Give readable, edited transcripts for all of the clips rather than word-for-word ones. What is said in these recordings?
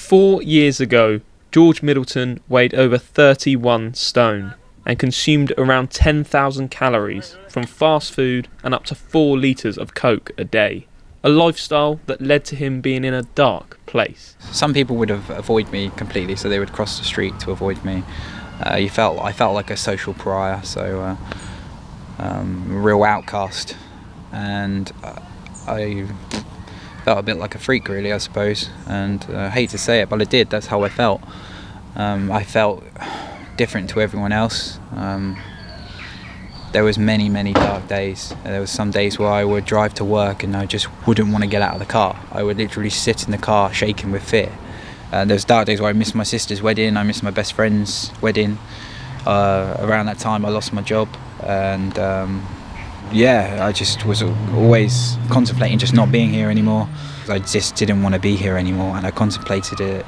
4 years ago, George Middleton weighed over 31 stone and consumed around 10,000 calories from fast food and up to 4 litres of Coke a day. A lifestyle that led to him being in a dark place. Some people would have avoided me completely, so they would cross the street to avoid me. I felt like a social pariah, so a real outcast, and I felt a bit like a freak, really, I suppose. And I hate to say it, but I did. That's how I felt. I felt different to everyone else. There was many dark days. There was some days where I would drive to work and I just wouldn't want to get out of the car. I would literally sit in the car shaking with fear. There was dark days where I missed my sister's wedding, I missed my best friend's wedding. Around that time I lost my job, and I just was always contemplating just not being here anymore. I just didn't want to be here anymore, and I contemplated it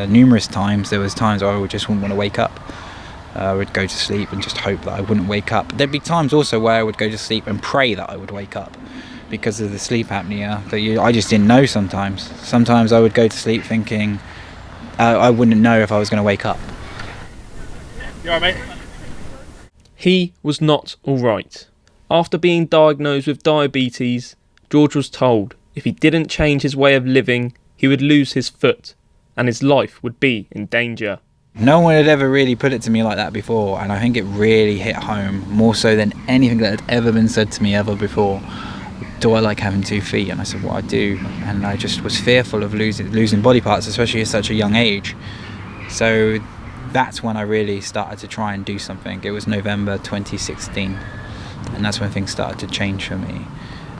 numerous times. There was times where I just wouldn't want to wake up. I would go to sleep and just hope that I wouldn't wake up. There'd be times also where I would go to sleep and pray that I would wake up because of the sleep apnea. I just didn't know sometimes. Sometimes I would go to sleep thinking I wouldn't know if I was going to wake up. You alright, mate? He was not alright. After being diagnosed with diabetes, George was told if he didn't change his way of living, he would lose his foot and his life would be in danger. No one had ever really put it to me like that before, and I think it really hit home, more so than anything that had ever been said to me ever before. Do I like having 2 feet? And I said, well, I do. And I just was fearful of losing body parts, especially at such a young age. So that's when I really started to try and do something. It was November 2016, and that's when things started to change for me.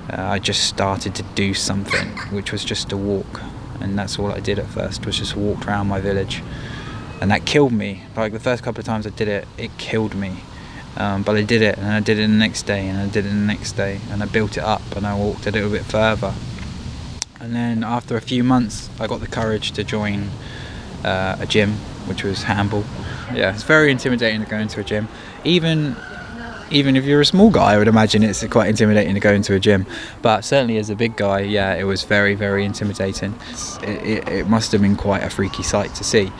I just started to do something, which was just to walk, and that's all I did at first, was just walked around my village. And that killed me. Like the first couple of times I did it, it killed me. But I did it, and I did it the next day, and I did it the next day, and I built it up, and I walked a little bit further. And then after a few months, I got the courage to join a gym, which was handball. Yeah, it's very intimidating to go into a gym. Even if you're a small guy, I would imagine it's quite intimidating to go into a gym. But certainly as a big guy, yeah, it was very intimidating. It must have been quite a freaky sight to see.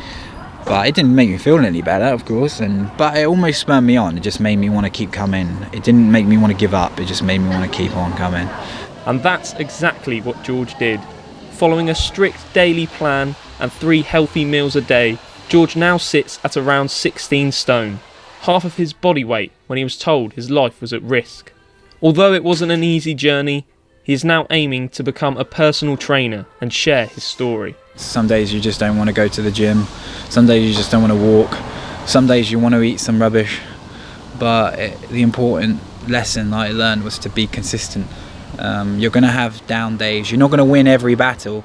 But it didn't make me feel any better, of course, but it almost spurred me on. It just made me want to keep coming. It didn't make me want to give up, it just made me want to keep on coming. And that's exactly what George did. Following a strict daily plan and 3 healthy meals a day, George now sits at around 16 stone, half of his body weight when he was told his life was at risk. Although it wasn't an easy journey, he is now aiming to become a personal trainer and share his story. Some days you just don't want to go to the gym, some days you just don't want to walk, some days you want to eat some rubbish, but the important lesson I learned was to be consistent. You're going to have down days, you're not going to win every battle,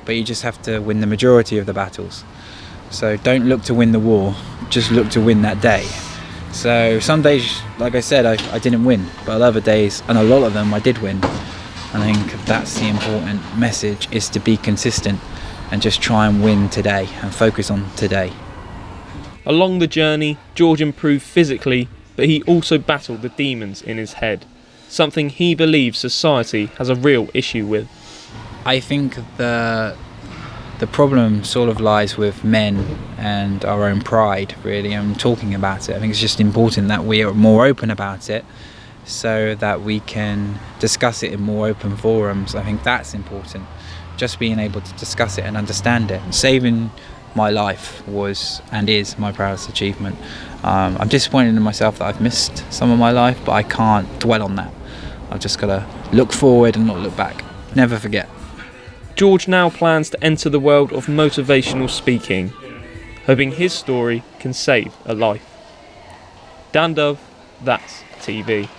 but you just have to win the majority of the battles. So don't look to win the war, just look to win that day. So some days, like I said, I didn't win, but other days, and a lot of them, I did win. I think that's the important message, is to be consistent and just try and win today and focus on today. Along the journey, George improved physically, but he also battled the demons in his head, something he believes society has a real issue with. I think the problem sort of lies with men and our own pride, really, and talking about it. I think it's just important that we are more open about it so that we can discuss it in more open forums. I think that's important. Just being able to discuss it and understand it. Saving my life was and is my proudest achievement. I'm disappointed in myself that I've missed some of my life, but I can't dwell on that. I've just got to look forward and not look back. Never forget. George now plans to enter the world of motivational speaking, hoping his story can save a life. Dan Dove, that's TV.